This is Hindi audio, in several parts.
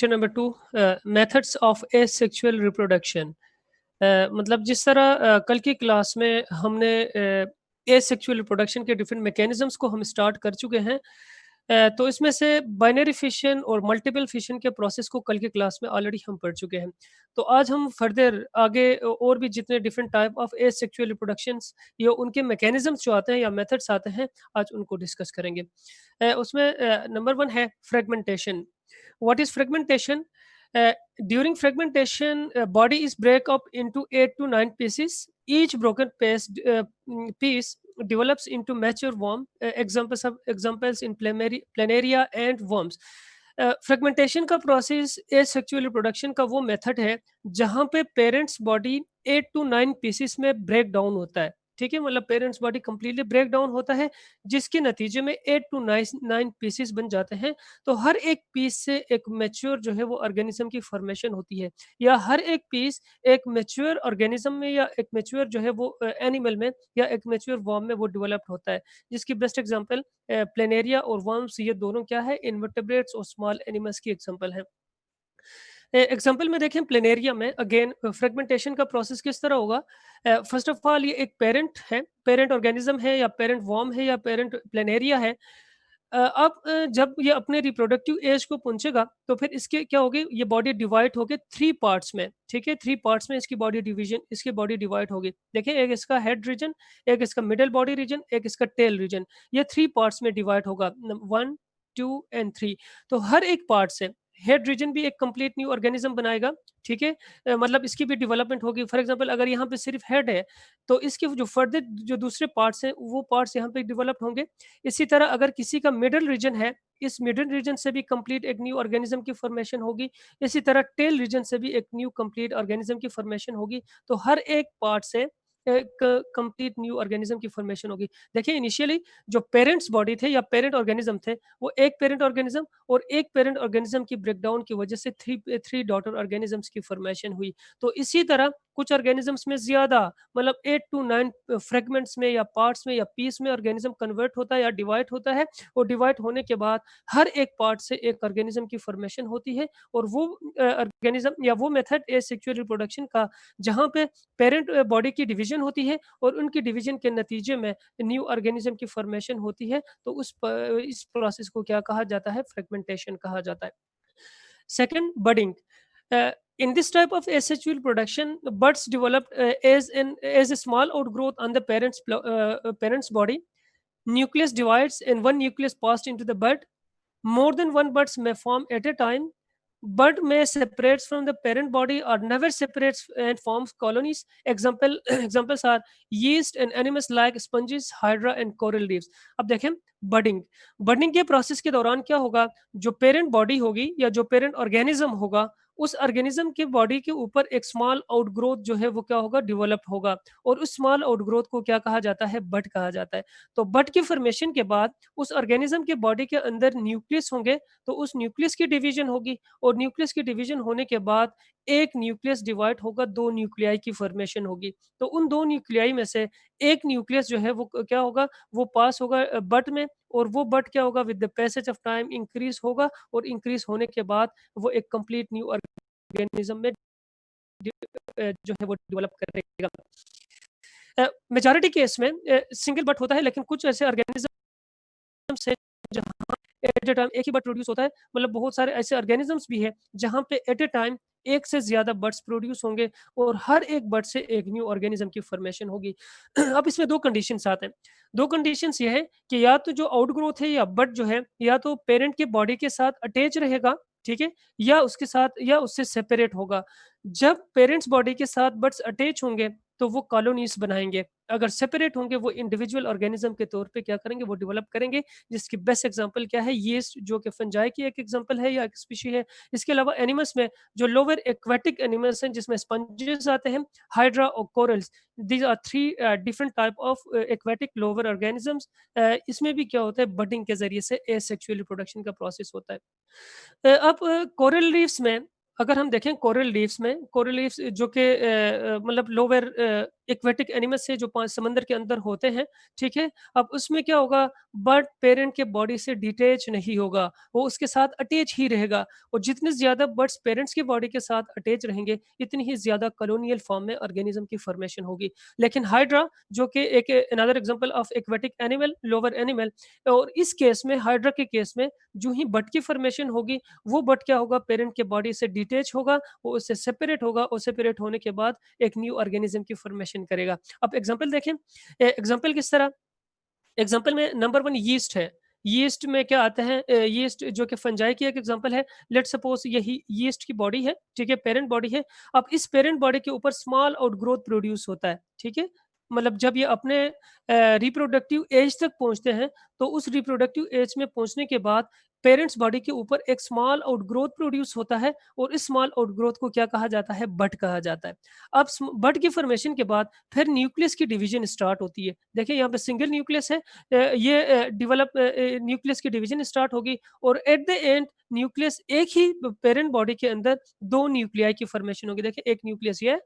Question number 2, methods of asexual reproduction. मतलब जिस तरह कल की क्लास में हमने एसेक्सुअल रिप्रोडक्शन के डिफरेंट मैकेनिज्म्स को हम स्टार्ट कर चुके हैं। तो इसमें से बाइनरी फिशन और मल्टीपल फिशन के प्रोसेस को कल की क्लास में ऑलरेडी हम पढ़ चुके हैं। तो आज हम फर्दर आगे और भी जितने different type of asexual reproductions या उनके मैकेनिज्म्स जो आते हैं या मेथड्स आते हैं, आज उनको डिस्कस करेंगे। उसमें नंबर 1 है fragmentation. What is fragmentation? During fragmentation, body is break up into 8 to 9 pieces. Each broken piece develops into mature worm. Examples in planaria and worms. Fragmentation का प्रोसेस एसेक्सुअल रिप्रोडक्शन का वो मेथड है जहां पे पेरेंट्स बॉडी 8 to 9 पीसेस में ब्रेक डाउन होता है। ठीक है, मतलब parents body completely break down होता है जिसके नतीजे में 8 to 9 पीसेस बन जाते हैं। तो हर एक पीस से एक मैच्योर जो है वो ऑर्गेनिज्म की फॉर्मेशन होती है, या हर एक पीस एक मैच्योर ऑर्गेनिज्म में या एक मैच्योर जो है वो एनिमल में या एक मैच्योर वर्म में वो डेवलप्ड होता है। जिसकी बेस्ट एग्जांपल प्लेनेरिया और वर्म्स, ये दोनों क्या है, इनवर्टेब्रेट्स और स्मॉल एनिमल्स की एग्जांपल है। एग्जाम्पल में देखें प्लेनेरिया में अगेन फ्रेगमेंटेशन का प्रोसेस किस तरह होगा। फर्स्ट ऑफ ऑल ये एक पेरेंट है, पेरेंट ऑर्गेनिज्म है या पेरेंट वर्म है या पेरेंट प्लेनेरिया है। अब जब ये अपने रिप्रोडक्टिव एज को पहुंचेगा तो फिर इसके क्या होगी, ये बॉडी डिवाइड होगी 3 पार्ट्स में। ठीक है, 3 पार्ट्स में इसकी बॉडी डिवाइड होगी। देखिए, एक इसका हेड रीजन, एक इसका मिडल बॉडी रीजन, एक इसका टेल रीजन। ये 3 पार्ट्स में डिवाइड होगा, 1, 2 एंड 3। तो हर एक पार्ट से हेड रीजन भी एक कंप्लीट न्यू ऑर्गेनिज्म बनाएगा। ठीक है, मतलब इसकी भी डेवलपमेंट होगी। फॉर एग्जांपल अगर यहाँ पे सिर्फ हेड है तो इसके जो फर्दर जो दूसरे पार्ट्स हैं वो पार्ट्स यहाँ पे डेवलप होंगे। इसी तरह अगर किसी का मिडल रीजन है, इस मिडल रीजन से भी कंप्लीट एक न्यू ऑर्गेनिज्म की फॉर्मेशन होगी। इसी तरह टेल रीजन से भी एक न्यू कंप्लीट ऑर्गेनिज्म की फॉर्मेशन होगी। तो हर एक पार्ट से एक कंप्लीट न्यू ऑर्गेनिज्म की फॉर्मेशन होगी। देखिए, इनिशियली जो पेरेंट्स बॉडी थे या पेरेंट ऑर्गेनिज्म थे, वो एक पेरेंट ऑर्गेनिज्म और एक पेरेंट ऑर्गेनिज्म की ब्रेकडाउन की वजह से थ्री थ्री डॉटर ऑर्गेनिजम्स की फॉर्मेशन हुई। तो इसी तरह कुछ ऑर्गेनिजम्स में ज्यादा, मतलब 8 to 9 फ्रेगमेंट्स में या पार्ट्स में या पीस में ऑर्गेनिज्म कन्वर्ट होता है या डिवाइड होता है। और डिवाइड होने के बाद हर एक पार्ट से एक ऑर्गेनिज्म की फॉर्मेशन होती है। और वो ऑर्गेनिज्म या वो मेथड एसेक्सुअल रिप्रोडक्शन का, जहाँ पे पेरेंट बॉडी की डिवीजन होती है और उनकी डिवीजन के नतीजे में न्यू ऑर्गेनिज्म की फॉर्मेशन होती है, तो इस प्रोसेस को क्या कहा जाता है, फ्रेगमेंटेशन कहा जाता है। Second, budding. In this type of asexual production, buds developed as a small outgrowth on the parent's body. Nucleus divides and one nucleus passed into the bud. More than one buds may form at a time. Bud may separates from the parent body or never separates and forms colonies. Examples are yeast and animals like sponges, hydra and coral reefs. अब देखें, बडिंग के प्रोसेस के दौरान क्या होगा, जो पेरेंट बॉडी होगी या जो पेरेंट ऑर्गेनिज्म होगा, उस ऑर्गेनिज्म के बॉडी के ऊपर एक स्मॉल आउटग्रोथ जो है वो क्या होगा, डेवलप होगा। और उस स्मॉल आउटग्रोथ को क्या कहा जाता है, बड कहा जाता है। तो बड की फॉर्मेशन के बाद उस ऑर्गेनिज्म के बॉडी के अंदर न्यूक्लियस होंगे। तो उस न्यूक्लियस की डिवीजन होगी और न्यूक्लियस की डिवीजन होने के बाद एक न्यूक्लियस डिवाइड होगा, 2 न्यूक्लियाई की फॉर्मेशन होगी। तो उन 2 न्यूक्लियाई में से एक न्यूक्लियस जो है वो क्या होगा, वो पास होगा बट में। और वो बट क्या होगा, with the passage of time increase होगा और इंक्रीज होने के बाद वो एक कंप्लीट न्यू ऑर्गेनिज्म में जो है वो डेवलप करेगा। मेजॉरिटी केस में सिंगल बट होता है, लेकिन कुछ ऐसे ऑर्गेनिज्म से जहाँ एट ए टाइम एक ही बट प्रोड्यूस होता है। मतलब बहुत सारे ऐसे ऑर्गेनिजम्स भी है जहाँ पे एट ए टाइम एक से ज्यादा बर्ड्स प्रोड्यूस होंगे और हर एक बर्ड से एक न्यू ऑर्गेनिज्म की फॉर्मेशन होगी। अब इसमें 2 कंडीशंस आते हैं। 2 कंडीशंस ये है कि या तो जो आउटग्रोथ है या बर्ड जो है, या तो पेरेंट के बॉडी के साथ अटैच रहेगा, ठीक है, या उसके साथ या उससे सेपरेट होगा। जब पेरेंट्स बॉडी के साथ बर्ड्स अटैच होंगे तो वो कॉलोनीज बनाएंगे। अगर सेपरेट होंगे वो इंडिविजुअल ऑर्गेनिज्म के तौर पे क्या करेंगे, वो डेवलप करेंगे। जिसकी बेस्ट एग्जांपल क्या है, यीस्ट, जो कि फंजाई की एक एग्जांपल है या एक स्पीशी है। इसके अलावा एनिमल्स में जो लोअर एक्वेटिक एनिमल्स हैं जिसमें स्पंजेस आते हैं, हाइड्रा और corals, these are 3 different type of aquatic lower organisms. इसमें भी क्या होता है, बडिंग के जरिए से एसेक्सुअल रिप्रोडक्शन का प्रोसेस होता है। अब कोरल रीफ्स में अगर हम देखें कोरल रीफ्स जो कि मतलब लोअर एक्वेटिक एनिमल्स से जो पाँच समंदर के अंदर होते हैं, ठीक है? अब उसमें क्या होगा, बर्ड पेरेंट के बॉडी से डिटैच नहीं होगा, वो उसके साथ अटैच ही रहेगा और जितने ज़्यादा बर्ड्स पेरेंट्स की बॉडी के साथ अटैच रहेंगे, इतनी ही ज़्यादा कॉलोनियल फॉर्म में ऑर्गेनिज़्म की फॉर्मेशन होगी। लेकिन हाइड्रा जो कि एक another example of aquatic animal, lower animal, और इस केस में हाइड्रा के केस में जो ही बर्ड की फॉर्मेशन होगी, वो बट क्या होगा, पेरेंट के बॉडी से डिटैच होगा, वो उससे सेपरेट होगा और सेपरेट होने के बाद एक न्यू ऑर्गेनिज्म की फॉर्मेशन करेगा। अब एग्जांपल देखें, एग्जांपल किस तरह, एग्जांपल में नंबर 1 यीस्ट है। यीस्ट में क्या आता है, यीस्ट जो कि फंजाई की एक एग्जांपल है। लेट्स सपोज यही यीस्ट की बॉडी है, ठीक है, पेरेंट बॉडी है। अब इस पेरेंट बॉडी के ऊपर स्मॉल आउटग्रोथ प्रोड्यूस होता है, ठीक है। मतलब जब ये अपने रिप्रोडक्टिव एज तक पहुंचते हैं, तो उस रिप्रोडक्टिव एज में पहुंचने के बाद पेरेंट्स बॉडी के ऊपर एक स्मॉल आउटग्रोथ प्रोड्यूस होता है और इस स्मॉल आउटग्रोथ को क्या कहा जाता है, बड कहा जाता है। अब बड की फॉर्मेशन के बाद फिर न्यूक्लियस की डिवीजन स्टार्ट होती है। देखिए यहाँ पे सिंगल न्यूक्लियस है, ये डेवलप न्यूक्लियस की डिवीजन स्टार्ट होगी और एट द एंड न्यूक्लियस एक ही पेरेंट बॉडी के अंदर 2 न्यूक्लियाई की फॉर्मेशन होगी। देखिए एक न्यूक्लियस ये है,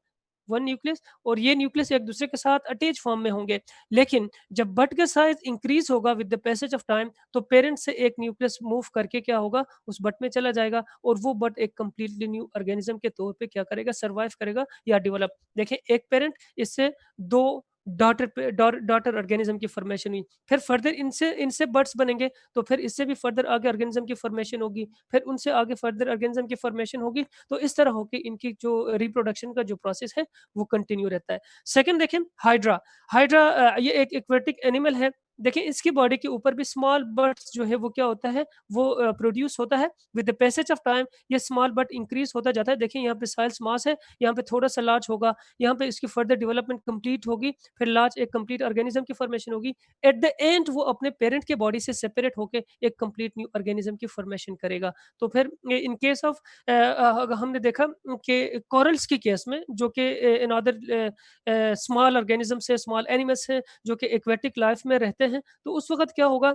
1 न्यूक्लियस, और ये न्यूक्लियस एक दूसरे के साथ अटैच फॉर्म में होंगे। लेकिन जब बड का साइज़ इंक्रीज़ होगा with the passage of time, तो पेरेंट से एक न्यूक्लियस मूव करके क्या होगा, उस बड में चला जाएगा और वो बड एक कंप्लीटली न्यू ऑर्गेनिज़्म के तौर पे क्या करेगा, सर्वाइव करेगा या डेवलप। देखिए एक पेरेंट, इससे 2 डॉटर ऑर्गेनिज्म की फॉर्मेशन हुई। फिर फर्दर इनसे इनसे बड्स बनेंगे, तो फिर इससे भी फर्दर आगे ऑर्गेनिज्म की फॉर्मेशन होगी, फिर उनसे आगे फर्दर ऑर्गेनिज्म की फॉर्मेशन होगी। तो इस तरह होके इनकी जो रिप्रोडक्शन का जो प्रोसेस है, वो कंटिन्यू रहता है। सेकंड देखें, हाइड्रा। हाइड्रा ये एक एक्वेटिक एनिमल है। देखिए इसकी बॉडी के ऊपर भी स्मॉल बड्स जो है वो क्या होता है, वो प्रोड्यूस होता है। With the passage of time ये स्मॉल बड इंक्रीज़ होता जाता है। देखिए यहाँ पे साइज़ मास है, यहाँ पे थोड़ा-सा लार्ज होगा, यहाँ पे इसकी फर्दर डेवलपमेंट कंप्लीट होगी, फिर लार्ज एक कंप्लीट ऑर्गेनिज्म की फॉर्मेशन होगी। एट द एंड वो अपने पेरेंट के बॉडी से सेपरेट होके एक कंप्लीट न्यू ऑर्गेनिज्म की फॉर्मेशन करेगा। तो फिर इन केस ऑफ हमने देखा कि कोरल्स के केस में जो कि अनदर स्मॉल ऑर्गेनिज्म से, स्मॉल एनिमल्स हैं जो कि एक्वेटिक लाइफ में रहते हैं, तो उस वक़्त क्या होगा,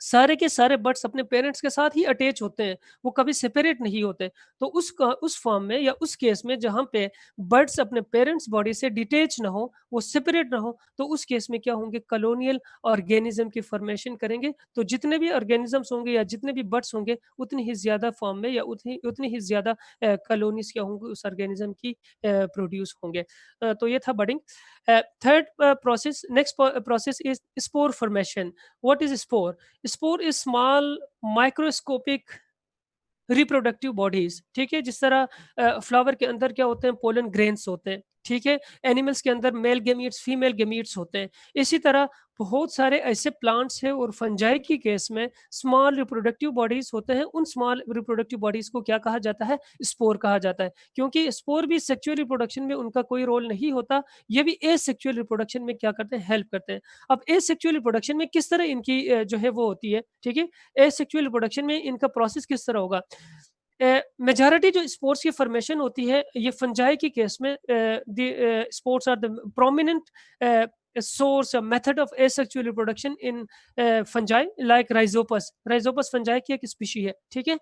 सारे के सारे बर्ड्स अपने पेरेंट्स के साथ ही अटैच होते हैं, वो कभी सेपरेट नहीं होते। तो उस फॉर्म में या उस केस में जहाँ पे बर्ड्स अपने पेरेंट्स बॉडी से डिटैच ना हो, वो सेपरेट ना हो, तो उस केस में क्या होंगे, कॉलोनियल ऑर्गेनिज़्म की फॉर्मेशन करेंगे। तो जितने भी ऑर्गेनिज़म्स होंगे या जितने भी बर्ड्स होंगे, उतनी ही ज़्यादा फॉर्म में या उतनी उतनी ही ज़्यादा कॉलोनीज़ क्या होंगी, उस ऑर्गेनिज़्म की प्रोड्यूस होंगे। तो ये था budding. Third process, next process is spore formation. What is spore? Spore is small microscopic reproductive bodies, ठीक है। जिस तरह फ्लावर के अंदर क्या होते हैं, पोलन ग्रेन्स होते हैं, ठीक है। एनिमल्स के अंदर मेल गेमीट्स, फीमेल गेमीट्स होते हैं। इसी तरह बहुत सारे ऐसे प्लांट्स हैं और फंजाई की केस में स्मॉल रिप्रोडक्टिव बॉडीज होते हैं। उन स्मॉल रिप्रोडक्टिव बॉडीज को क्या कहा जाता है, स्पोर कहा जाता है। क्योंकि स्पोर भी सेक्सुअल रिप्रोडक्शन में उनका कोई रोल नहीं होता, ये भी एसेक्सुअल रिप्रोडक्शन में क्या करते हैं, हेल्प करते हैं। अब एसेक्सुअल रिप्रोडक्शन में किस तरह इनकी जो है वो होती है, ठीक है। एसेक्सुअल रिप्रोडक्शन में इनका प्रोसेस किस तरह होगा, मेजॉरिटी जो स्पोर्ट्स की फॉर्मेशन होती है, ये फंजाई की केस में the sports are the prominent source or method of asexual reproduction in fungi like rhizopus. Rhizopus fungi की एक स्पीशी है, ठीक है।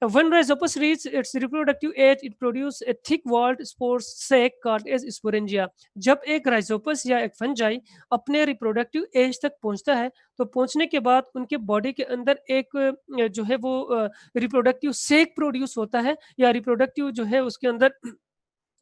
When Rhizopus reaches its reproductive age, it produces a thick-walled spore sac called as sporangia. जब एक Rhizopus या एक फंजाई अपने रिप्रोडक्टिव एज तक पहुंचता है, तो पहुंचने के बाद उनके बॉडी के अंदर एक जो है वो रिप्रोडक्टिव सेक प्रोड्यूस होता है या रिप्रोडक्टिव जो है उसके अंदर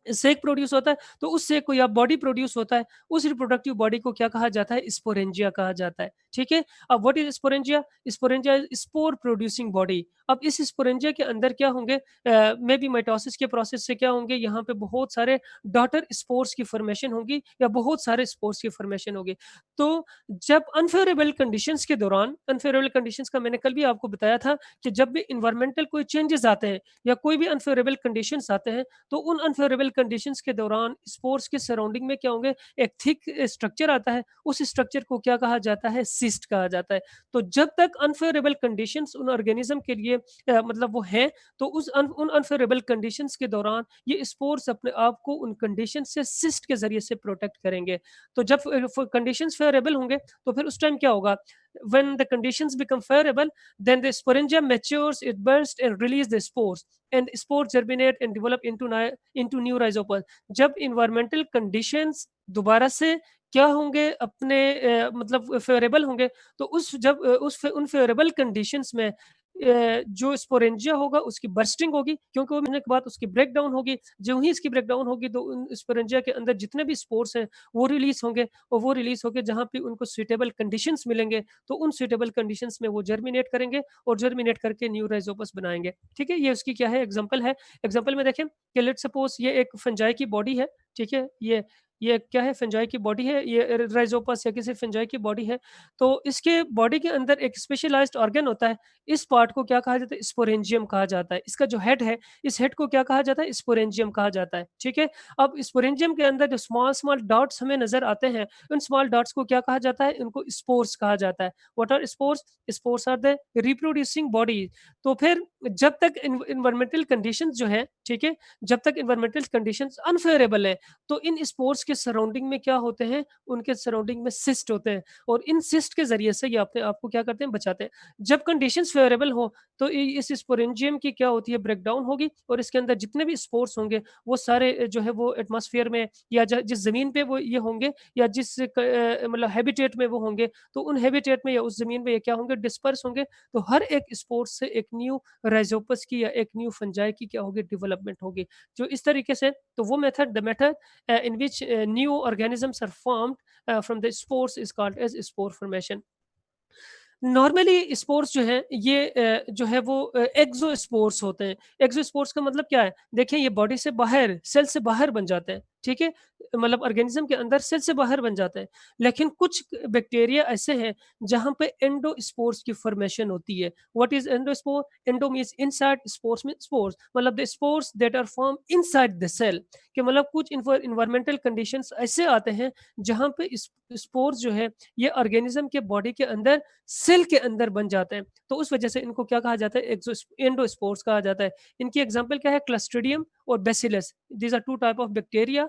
सेक प्रोड्यूस होता है। तो उस सेक को या बॉडी प्रोड्यूस होता है, उस रिप्रोडक्टिव बॉडी को क्या कहा जाता है, स्पोरेंजिया कहा जाता है, ठीक है। अब what is sporangia? Sporangia is spore producing body. अब इस स्पोरेंजिया के अंदर क्या होंगे, मे बी माइटोसिस के प्रोसेस से क्या होंगे, यहाँ पे बहुत सारे डॉटर स्पोर्स की फॉर्मेशन होगी या बहुत सारे स्पोर्स की फॉर्मेशन होगी। तो जब अनफेवरेबल कंडीशंस के दौरान, अनफेवरेबल कंडीशंस का मैंने कल भी आपको बताया था कि जब भी इन्वायरमेंटल कोई चेंजेस आते हैं या कोई भी अनफेवरेबल कंडीशंस आते हैं, तो उन अनफेवरेबल कंडीशंस के दौरान स्पोर्स के सराउंडिंग में क्या होंगे, एक थिक स्ट्रक्चर आता है। उस स्ट्रक्चर को क्या कहा जाता है, सिस्ट कहा जाता है। तो जब तक अनफेवरेबल कंडीशंस उन ऑर्गेनिज्म के लिए मतलब वो हैं, तो उन अनफेवरेबल कंडीशंस के दौरान ये स्पोर्स अपने आप को उन कंडीशन से सिस्ट के जरिए से प्रोटेक्ट करेंगे। तो जब कंडीशंस फेवरेबल होंगे, तो फिर उस टाइम क्या होगा, When the conditions become favorable, then the sporangia matures, it bursts and release the spores, and spores germinate and develop into new rhizopus. जब environmental conditions दोबारा से क्या होंगे अपने मतलब फेवरेबल होंगे, तो उन फेवरेबल कंडीशंस में जो स्पोरेंजिया होगा उसकी बर्स्टिंग होगी, क्योंकि वो महीने के बाद उसकी ब्रेक डाउन होगी। जो ही इसकी ब्रेक डाउन होगी तो उन स्पोरेंजिया के अंदर जितने भी स्पोर्स हैं वो रिलीज़ होंगे, और वो रिलीज़ होके जहाँ पे उनको सूटेबल कंडीशंस मिलेंगे, तो उन सूटेबल कंडीशंस में वो जर्मिनेट करेंगे और जर्मिनेट करके न्यू राइज़ोपस बनाएँगे। ठीक है? ये उसकी क्या है एग्ज़ाम्पल है। एग्ज़ाम्पल में देखें कि लेट्स सपोज़ ये एक फंजाई की बॉडी है, ठीक है? ये क्या है, फंजाई की बॉडी है, ये राइज़ोपस या किसी फंजाई की बॉडी है। तो इसके बॉडी के अंदर एक स्पेशलाइज़्ड ऑर्गन होता है। इस पार्ट को क्या कहा जाता है? स्पोरेंजियम कहा जाता है। इसका जो हेड है, इस हेड को क्या कहा जाता है? स्पोरेंजियम कहा जाता है, ठीक है? अब स्पोरेंजियम के अंदर जो स्मॉल-स्मॉल डॉट्स हमें नज़र आते हैं, उन स्मॉल डॉट्स को क्या कहा जाता है? इनको स्पोर्स कहा जाता है। What are spores? Spores are the reproducing body. तो फिर जब तक एनवायरमेंटल कंडीशंस जो है, ठीक है? जब तक एनवायरमेंटल कंडीशंस अनफेवरेबल है, तो इन स्पोर्स के सराउंडिंग में क्या होते हैं? उनके सराउंडिंग में सिस्ट होते हैं, और इन सिस्ट के ज़रिए से ये अपने आप को क्या करते हैं? बचाते हैं। जब कंडीशंस फेवरेबल हो, तो इस स्पोरेंजियम की क्या होती है? ब्रेकडाउन होगी, और इसके अंदर जितने भी स्पोर्स होंगे वो सारे जो है वो एटमॉस्फेयर में या जिस ज़मीन पे वो ये होंगे, या जिस मतलब हैबिटेट में वो होंगे, तो उन हैबिटेट में या उस ज़मीन में ये क्या होंगे? डिस्पर्स होंगे। तो हर एक स्पोर्स से एक न्यू राइज़ोपस की या एक न्यू फंजाई की क्या होगी? डेवलपमेंट होगी। जो इस तरीके से, तो वो method the method in which new organisms are formed from the spores is called as spore formation. Normally spores जो हैं ये जो है वो एक्सोस्पोर्स होते हैं। एक्सोस्पोर्स का मतलब क्या है? देखिए ये बॉडी से बाहर, सेल से बाहर बन जाते हैं, ठीक है? मतलब ऑर्गेनिज़्म के अंदर सेल से बाहर बन जाते हैं। लेकिन कुछ बैक्टीरिया ऐसे हैं जहाँ पे एंडोस्पोर्स की फॉर्मेशन होती है। What is endospore? Endo means inside, spores means spores, मतलब the spores that are form inside the cell, कि मतलब कुछ एनवायरमेंटल कंडीशंस ऐसे आते हैं जहाँ पे स्पोर्स जो है ये ऑर्गेनिज़्म के बॉडी के अंदर सेल के अंदर बन जाते हैं। तो उस वजह से इनको क्या कहा जाता है? एंडोस्पोर्स कहा जाता है। इनकी एग्ज़ाम्पल क्या है? क्लस्ट्रिडियम और Bacillus. These are 2 type of bacteria.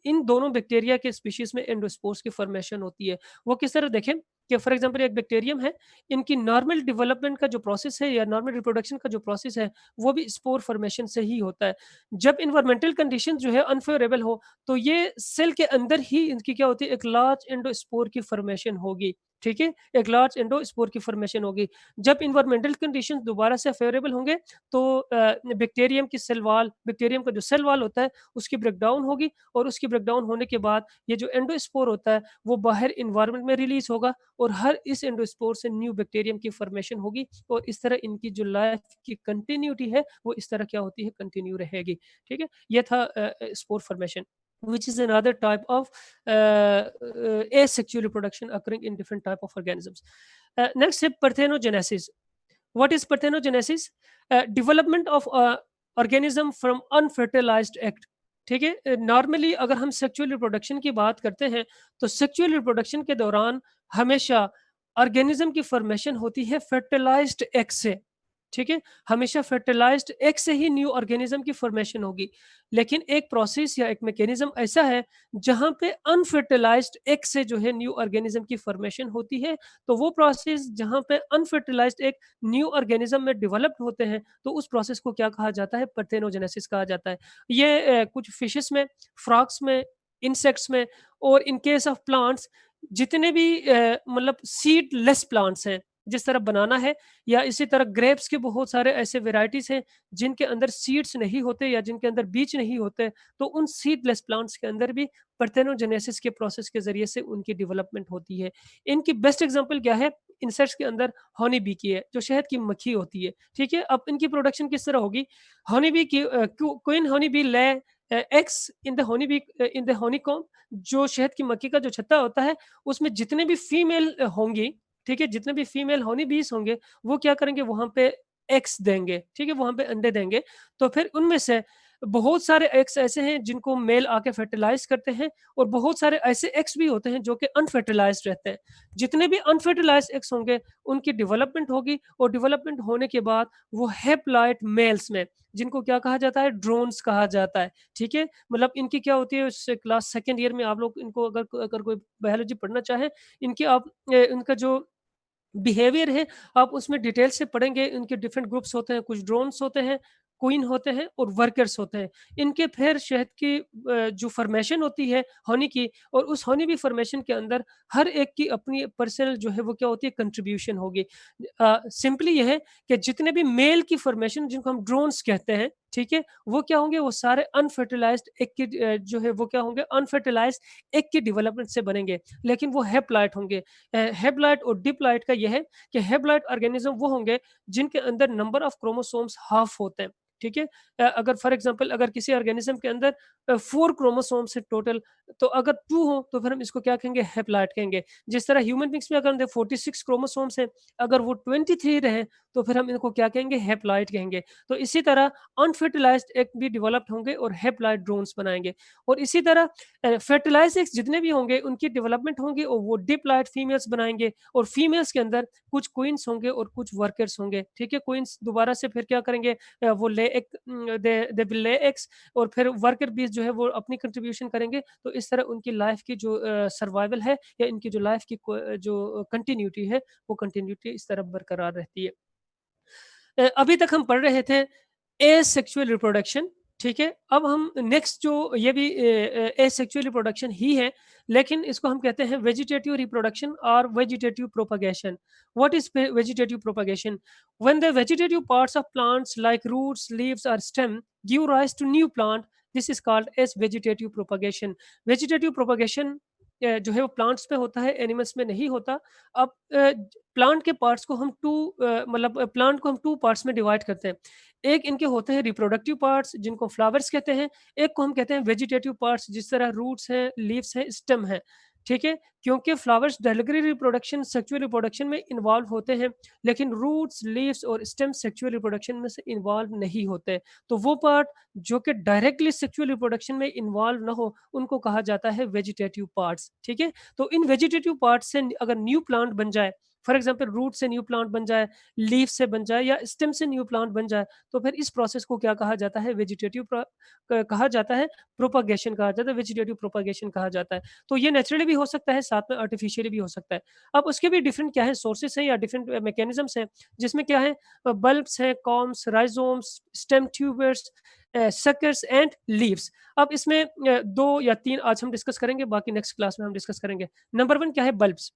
इन दोनों बैक्टीरिया के स्पीशीज़ में एंडोस्पोर्स की फॉर्मेशन होती है। वो किस तरह देखें कि फॉर एग्ज़ाम्पल एक बैक्टीरियम है, इनकी नॉर्मल डेवलपमेंट का जो प्रोसेस है या नॉर्मल रिप्रोडक्शन का जो प्रोसेस है, वो भी स्पोर फॉर्मेशन से ही होता है। जब एनवायरमेंटल कंडीशन जो है अनफेवरेबल हो, तो ये सेल के अंदर ही इनकी क्या होती है? एक लार्ज एंडोस्पोर की फॉर्मेशन होगी। ठीक है? एक लार्ज एंडोस्पोर की फॉर्मेशन होगी। जब एनवायरमेंटल कंडीशंस दोबारा से फेवरेबल होंगे, तो बैक्टीरियम का जो सेल वॉल होता है, उसकी ब्रेकडाउन होगी, और उसकी ब्रेकडाउन होने के बाद ये जो एंडोस्पोर होता है, वो बाहर एनवायरनमेंट में रिलीज़ होगा, और हर इस एंडोस्पोर से न्यू बैक्टीरियम की फॉर्मेशन होगी, और इस तरह इनकी जो लाइफ की कंटिन्यूटी है, वो इस तरह क्या होती है? कंटिन्यू रहेगी। ठीक है? ये था spore formation, which is another type of asexual reproduction occurring in different type of organisms. Next is parthenogenesis. What is parthenogenesis? Development of organism from unfertilized egg. ठीक है? नॉर्मली अगर हम सेक्सुअल रिप्रोडक्शन की बात करते हैं, तो सेक्सुअल रिप्रोडक्शन के दौरान हमेशा ऑर्गेनिज्म की फॉर्मेशन होती है फर्टिलाइज्ड एग से। ठीक है? हमेशा फर्टिलाइज्ड एग से ही न्यू ऑर्गेनिज्म की फॉर्मेशन होगी। लेकिन एक प्रोसेस या एक मैकेनिज्म ऐसा है जहाँ पे अनफर्टिलाइज्ड एग से जो है न्यू ऑर्गेनिज्म की फॉर्मेशन होती है। तो वो प्रोसेस जहाँ पे अनफर्टिलाइज्ड एग न्यू ऑर्गेनिज्म में डेवलप्ड होते हैं, तो उस प्रोसेस को क्या कहा जाता है? पार्थेनोजेनेसिस कहा जाता है। ये कुछ फिशेस में, फ्रॉग्स में, इंसेक्ट्स में, और इन केस ऑफ प्लांट्स जितने भी मतलब सीडलेस प्लांट्स हैं, जिस तरह बनाना है, या इसी तरह ग्रेप्स के बहुत सारे ऐसे वैराइटीज़ हैं जिनके अंदर सीड्स नहीं होते या जिनके अंदर बीज नहीं होते, तो उन सीडलेस प्लांट्स के अंदर भी पार्थेनोजेनेसिस के प्रोसेस के ज़रिए से उनकी डेवलपमेंट होती है। इनकी बेस्ट एग्ज़ाम्पल क्या है? इंसेक्ट्स के अंदर हनी बी की है, जो शहद की मक्खी होती है, ठीक है? अब इनकी प्रोडक्शन किस तरह होगी? हनी बी की queen honey bee lay eggs in the honey be in the honeycomb. जो शहद की मक्खी का जो छत्ता होता है, उसमें जितने भी फीमेल होंगी, ठीक है? जितने भी फीमेल हनी बीज़ होंगे, वो क्या करेंगे? वहाँ पे एग्स देंगे, ठीक है? वहाँ पे अंडे देंगे। तो फिर उनमें से बहुत सारे एग्स ऐसे हैं जिनको मेल आके फर्टिलाइज़ करते हैं, और बहुत सारे ऐसे एग्स भी होते हैं जो कि अनफर्टिलाइज़्ड रहते हैं। जितने भी अनफर्टिलाइज़्ड एग्स होंगे, उनकी डेवलपमेंट होगी, और डेवलपमेंट होने के बाद वो हैप्लॉइड मेल्स में, जिनको क्या कहा जाता है? ड्रोन्स कहा जाता है, ठीक है? मतलब इनकी क्या होती है? क्लास 2nd ईयर में आप लोग इनको अगर अगर कोई बायोलॉजी पढ़ना चाहें, इनकी आप इनका जो बिहेवियर है, आप उसमें डिटेल से पढ़ेंगे, इनके डिफरेंट ग्रुप्स होते हैं, कुछ ड्रोन्स होते हैं, क्वीन होते हैं और वर्कर्स होते हैं। इनके फिर शहद की जो फ़ॉर्मेशन होती है हनी की, और उस हनी बी फ़ॉर्मेशन के अंदर हर एक की अपनी पर्सनल जो है वो क्या होती है, कंट्रीब्यूशन होगी। सिंपली ये है कि जितने भी मेल की फ़ॉर्मेशन जिनको हम ड्रोन्स कहते हैं, ठीक है? वो क्या होंगे, वो सारे अनफर्टिलाइज़्ड एग के जो है वो क्या होंगे, अनफर्टिलाइज़्ड एग के डेवलपमेंट से बनेंगे, लेकिन वो हैप्लॉइड होंगे। हैप्लॉइड और डिप्लॉइड का ये है कि हैप्लॉइड ऑर्गेनिज़्म वो होंगे जिनके अंदर नंबर ऑफ क्रोमोसोम्स हाफ़ होते हैं, ठीक है? अगर फॉर एग्ज़ाम्पल अगर किसी ऑर्गेनिज़्म के अंदर 4 क्रोमोसोम्स हैं टोटल, तो अगर 2 हो तो फिर हम इसको क्या कहेंगे, हैप्लॉइड कहेंगे। जिस तरह ह्यूमन बीइंग्स में अगर हम 46 क्रोमोसोम्स हैं, अगर वो 23 रहे तो फिर हम इनको क्या कहेंगे, हैप्लॉइड कहेंगे। तो इसी तरह अनफर्टिलाइज़्ड एग भी डेवलप्ड होंगे और हैप्लॉइड ड्रोन्स बनाएँगे। और इसी तरह फर्टिलाइज़्ड एग्स जितने भी होंगे उनकी डेवलपमेंट होंगी और वो डिप्लॉइड फीमेल्स बनाएँगे, और फीमेल्स के अंदर कुछ क्वीन्स होंगे और कुछ वर्कर्स होंगे, ठीक है? क्वीन्स दोबारा से फिर क्या करेंगे, वो दे विल ले एग्स, और फिर वर्कर बीज़ जो है वो अपनी कंट्रीब्यूशन करेंगे। तो इस तरह उनकी लाइफ़ की जो सर्वाइवल है, या इनकी जो लाइफ़ की जो कंटिन्यूटी है, वो कंटिन्यूटी इस तरह बरकरार रहती है। अभी तक हम पढ़ रहे थे एसेक्सुअल रिप्रोडक्शन, ठीक है? अब हम नेक्स्ट जो ये भी एसेक्सुअल रिप्रोडक्शन ही है, लेकिन इसको हम कहते हैं वेजिटेटिव रिप्रोडक्शन और vegetative propagation. What is vegetative propagation? When the vegetative parts of plants like roots, leaves or stem give rise to new plant, this is called as vegetative propagation. Vegetative propagation जो है वो प्लांट्स पे होता है, एनिमल्स में नहीं होता। अब प्लांट के पार्ट्स को हम मतलब प्लांट को हम 2 पार्ट्स में डिवाइड करते हैं। एक इनके होते हैं रिप्रोडक्टिव पार्ट्स जिनको फ्लावर्स कहते हैं, एक को हम कहते हैं वेजिटेटिव पार्ट्स जिस तरह रूट्स हैं, लीव्स हैं, स्टेम है, ठीक है? क्योंकि flowers directly reproduction, sexual reproduction में इन्वॉल्व होते हैं, लेकिन रूट्स, लीव्स और स्टेम सेक्सुअल रिप्रोडक्शन में से इन्वॉल्व नहीं होते। तो वो पार्ट जो कि डायरेक्टली सेक्सुअल रिप्रोडक्शन में इन्वॉल्व ना हो, उनको कहा जाता है वेजिटेटिव पार्ट्स, ठीक है? तो इन वेजिटेटिव पार्ट्स से अगर न्यू प्लांट बन जाए, फॉर एग्ज़ाम्पल रूट से न्यू प्लांट बन जाए, लीफ से बन जाए या स्टेम से न्यू प्लांट बन जाए, तो फिर इस प्रोसेस को क्या कहा जाता है, वेजिटेटिव कहा जाता है, प्रोपगेशन कहा जाता है, वेजिटेटिव प्रोपगेशन कहा जाता है। तो ये नेचुरली भी हो सकता है, साथ में आर्टिफिशियली भी हो सकता है। अब उसके भी डिफरेंट क्या है, सोर्सेस हैं या डिफरेंट मैकेनिज़म्स हैं, जिसमें क्या है, बल्ब्स हैं, corms, rhizomes, stem tubers, suckers and leaves. अब इसमें 2 या 3 आज हम डिस्कस करेंगे, बाकी नेक्स्ट क्लास में हम डिस्कस करेंगे। नंबर 1 क्या है, bulbs.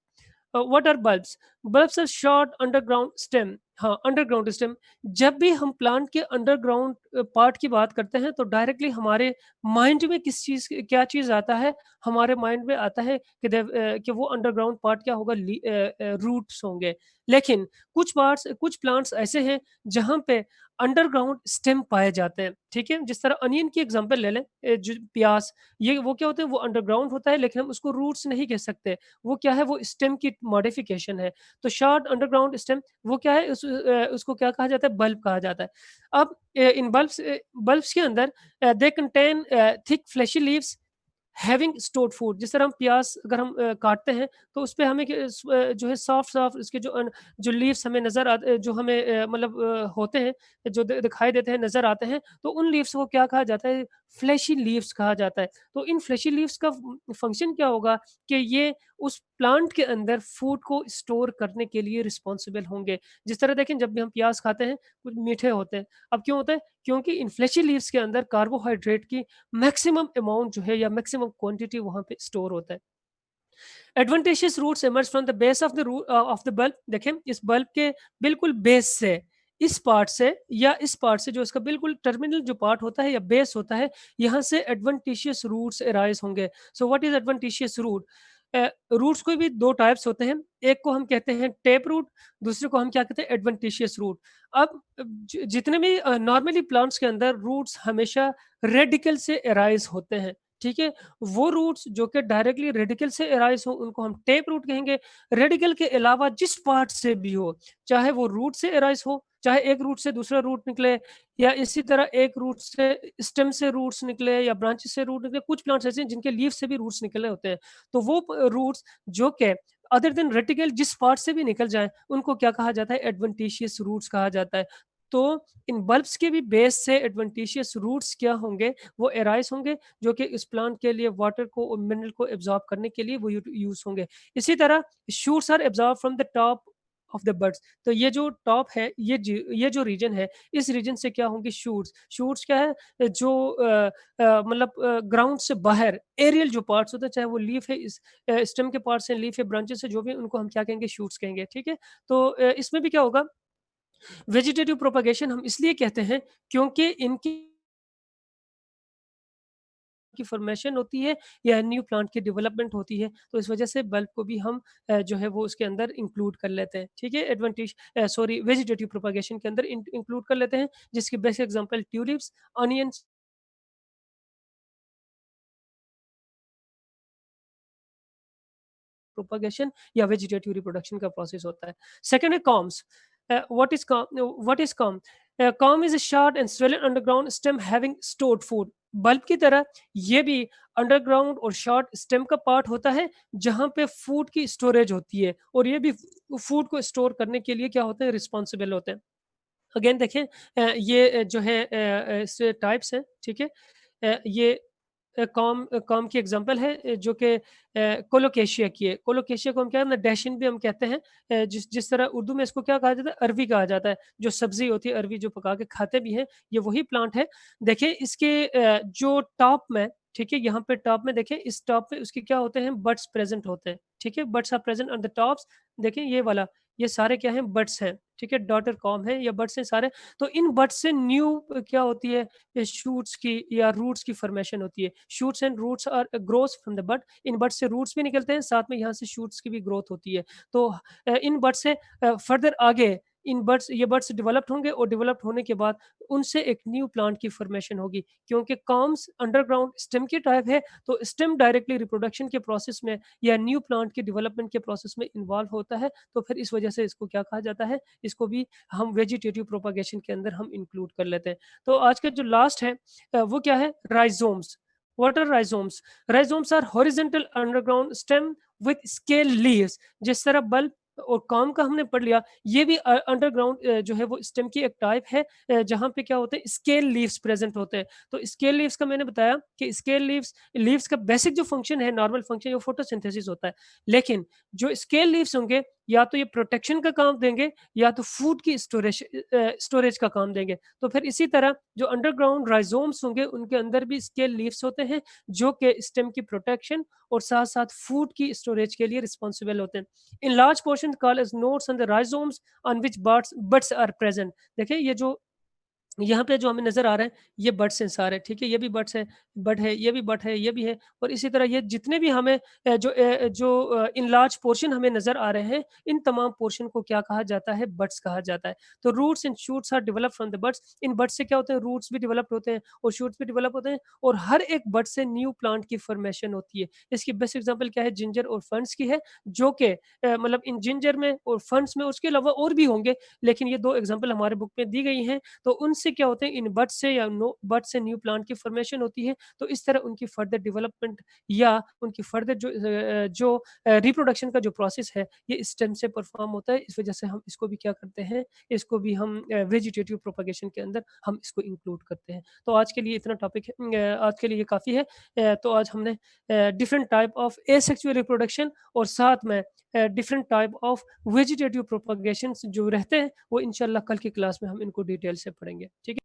What are bulbs? Bulbs are short underground stem. हाँ, अंडरग्राउंड स्टेम। जब भी हम प्लांट के अंडरग्राउंड पार्ट की बात करते हैं, तो डायरेक्टली हमारे माइंड में क्या चीज़ आता है? हमारे माइंड में आता है कि वो अंडरग्राउंड पार्ट क्या होगा, रूट्स होंगे। लेकिन कुछ प्लांट्स ऐसे हैं जहाँ पे अंडरग्राउंड स्टेम पाए जाते हैं, ठीक है? जिस तरह अनियन की एग्ज़ाम्पल ले लें, जो प्याज़, ये वो क्या होता है, वो अंडरग्राउंड होता है, लेकिन हम उसको रूट्स नहीं कह सकते। वो क्या है, वो स्टेम की मॉडिफिकेशन है। तो शॉर्ट अंडरग्राउंड स्टेम वो क्या है, उसको क्या कहा जाता है, बल्ब कहा जाता है। अब इन बल्ब्स के अंदर they contain thick fleshy leaves having stored food. जिस तरह हम प्याज अगर हम काटते हैं, तो उसपे हमें जो है सॉफ्ट सॉफ्ट उसके जो लीव्स हमें नजर आते, जो हमें मतलब होते हैं, जो दिखाई देते हैं, नजर आते हैं, तो उन लीव्स को क्या कहा जाता है, फ्लैशी लीव्स कहा जाता है। तो इन फ्लैशी लीव्स का फंक्शन क्या होगा कि ये उस प्लांट के अंदर फूड को स्टोर करने के लिए रिस्पॉन्सिबल होंगे। जिस तरह देखें, जब भी हम प्याज खाते हैं, कुछ मीठे होते हैं। अब क्यों होता है? क्योंकि इन फ्लैशी लीव्स के अंदर कार्बोहाइड्रेट की मैक्सिमम अमाउंट जो है, या मैक्सिमम क्वांटिटी वहाँ पे स्टोर होता है। Adventitious roots emerge from the base of the bulb. देखें, इस बल्ब के बिल्कुल बेस से, इस पार्ट से जो इसका बिल्कुल टर्मिनल जो पार्ट होता है या बेस होता है, यहाँ से एडवेंटिशियस रूट्स अराइज होंगे। So what is adventitious root? Roots को भी 2 टाइप्स होते हैं। एक को हम कहते हैं टेप रूट, दूसरे को हम क्या कहते हैं, एडवेंटिशियस रूट। अब जितने भी नॉर्मली प्लांट्स के अंदर रूट्स हमेशा रेडिकल से अराइज होते हैं, ठीक है? वो रूट्स जो कि डायरेक्टली रेडिकल से अराइज हो, उनको हम टेप रूट कहेंगे। रेडिकल के अलावा जिस पार्ट से भी हो, चाहे वो रूट से अराइज हो, चाहे एक रूट से दूसरा रूट निकले, या इसी तरह एक रूट से स्टेम से रूट्स निकले, या ब्रांचेस से रूट निकले। कुछ प्लांट्स ऐसे हैं जिनके लीफ से भी रूट्स निकले होते हैं। तो वो रूट्स जो कि अदर देन रेडिकल जिस पार्ट से भी निकल जाएं, उनको क्या कहा जाता है, एडवेंटिशियस रूट्स कहा जाता है। तो इन बल्ब्स के भी बेस से एडवेंटिशियस रूट्स क्या होंगे, वो एराइज होंगे, जो कि इस प्लांट के लिए वाटर को और मिनरल को एब्जॉर्ब करने के लिए वो यूज होंगे। इसी तरह shoots are absorb from the top of the buds. तो ये जो टॉप है, ये जो रीजन है, इस रीजन से क्या होंगे शूट्स। शूट्स क्या है? जो मतलब ग्राउंड से बाहर एरियल जो पार्ट्स होते हैं, चाहे वो लीफ है, इस स्टेम के पार्ट्स हैं, लीफ है, ब्रांचेस है, जो भी है, उनको हम क्या कहेंगे? शूट्स कहेंगे, ठीक है? तो इसमें भी क्या होगा? वेजिटेटिव प्रोपेगेशन हम इसलिए कहते हैं क्योंकि इनकी की फॉर्मेशन होती है या न्यू प्लांट की डेवलपमेंट होती है, तो इस वजह से बल्ब को भी हम जो है वो उसके अंदर इंक्लूड कर लेते हैं, ठीक है? सॉरी, वेजिटेटिव प्रोपेगेशन के अंदर इंक्लूड कर लेते हैं, जिसकी best example tulips, onions propagation या वेजिटेटिव रिप्रोडक्शन का प्रोसेस होता है। सेकंड है corms. What is corm? Corm is a short and swollen underground stem having stored food. Bulb की तरह ये भी अंडरग्राउंड और शॉर्ट स्टेम का पार्ट होता है, जहां पे फूड की स्टोरेज होती है, और ये भी फूड को स्टोर करने के लिए क्या होते हैं? रिस्पॉन्सिबल होते हैं। अगेन देखें, ये जो है इससे टाइप्स हैं, ठीक है? ये कॉम की एग्जांपल है, जो कि कोलोकेशिया की है। कोलोकेशिया को हम क्या है, डैशिन भी हम कहते हैं। जिस जिस तरह उर्दू में इसको क्या कहा जाता है? अरवी कहा जाता है। जो सब्जी होती है अरवी, जो पका के खाते भी हैं, ये वही प्लांट है। देखिए इसके जो टॉप में, ठीक है, यहाँ पे टॉप में देखिए, इस टॉप पे उसके क्या होते हैं? बड्स प्रेजेंट होते हैं, ठीक है? Buds are present on the tops. देखिए ये वाला, ये सारे क्या हैं? बड्स हैं, ठीक है? डॉटर कॉम है या बड्स हैं सारे। तो इन बड्स से न्यू क्या होती है? शूट्स की या रूट्स की फॉर्मेशन होती है। Shoots and roots are grows from the bud. इन बड से रूट्स भी निकलते हैं, साथ में यहाँ से शूट्स की भी ग्रोथ होती है। तो इन बड से फर्दर आगे इन बड्स, ये बड्स डेवलप्ड होंगे, और डेवलप्ड होने के बाद उनसे एक न्यू प्लांट की फॉर्मेशन होगी। क्योंकि कॉम्स अंडरग्राउंड स्टेम की टाइप है, तो स्टेम डायरेक्टली रिप्रोडक्शन के प्रोसेस में या न्यू प्लांट के डेवलपमेंट के प्रोसेस में इन्वॉल्व होता है। तो फिर इस वजह से इसको क्या कहा जाता है? इसको भी हम वेजिटेटिव प्रोपागेशन के अंदर हम इंक्लूड कर लेते हैं। तो आज का जो लास्ट है वो क्या है? Rhizomes. What are rhizomes? Rhizomes are horizontal underground stem with scale leaves. जिस तरह बल्ब और कॉम का हमने पढ़ लिया, ये भी अंडरग्राउंड जो है वो स्टेम की एक टाइप है, जहाँ पे क्या होते हैं? स्केल लीव्स प्रेजेंट होते हैं। तो स्केल लीव्स का मैंने बताया कि स्केल लीव्स, लीव्स का बेसिक जो फंक्शन है, नॉर्मल फंक्शन, वो फोटोसिंथेसिस होता है। लेकिन जो स्केल लीव्स होंगे, या तो ये प्रोटेक्शन का काम देंगे, या तो फूड की स्टोरेज का काम देंगे। तो फिर इसी तरह जो अंडरग्राउंड राइजोम्स होंगे, उनके अंदर भी स्केल लीव्स होते हैं, जो कि स्टेम की प्रोटेक्शन और साथ साथ फूड की स्टोरेज के लिए रिस्पॉन्सिबल होते हैं। In large portion call as notes on the rhizomes on which birds are present. देखिए ये जो यहाँ पे जो हमें नज़र आ रहा है, ये बड्स हैं सारे, ठीक है? ये भी बड्स हैं, बड है, ये भी बड है, ये भी है, और इसी तरह ये जितने भी हमें इन लार्ज पोर्शन हमें नज़र आ रहे हैं, इन तमाम पोर्शन को क्या कहा जाता है? बड्स कहा जाता है। तो roots and shoots are developed from the buds. इन बड्स से क्या होते हैं? रूट्स भी डेवलप होते हैं और शूट्स भी डेवलप होते हैं, और हर एक बड से न्यू प्लांट की फॉर्मेशन होती है। इसकी बेस्ट एग्जांपल क्या है? जिंजर और फर्न्स की है, जो कि मतलब इन जिंजर में और फर्न्स में, उसके अलावा और भी होंगे, लेकिन ये 2 एग्जांपल हमारे बुक में दी गई हैं। तो उनसे क्या होते हैं? इन बड से या नो बड से न्यू प्लांट की फॉर्मेशन होती है। तो इस तरह उनकी फर्दर डेवलपमेंट या उनकी फर्दर जो रिप्रोडक्शन का जो प्रोसेस है, ये स्टेम से परफॉर्म होता है। इस वजह से हम इसको भी क्या करते हैं? इसको भी हम वेजिटेटिव प्रोपेगेशन के अंदर हम इसको इंक्लूड करते हैं। तो आज के लिए इतना टॉपिक है, आज के लिए ये काफ़ी है। तो आज हमने different type of asexual reproduction और साथ में डिफरेंट टाइप ऑफ वेजिटेटिव प्रोपेगेशंस जो रहते हैं, वो इंशाल्लाह कल की क्लास में हम इनको डिटेल से पढ़ेंगे। ठीक है?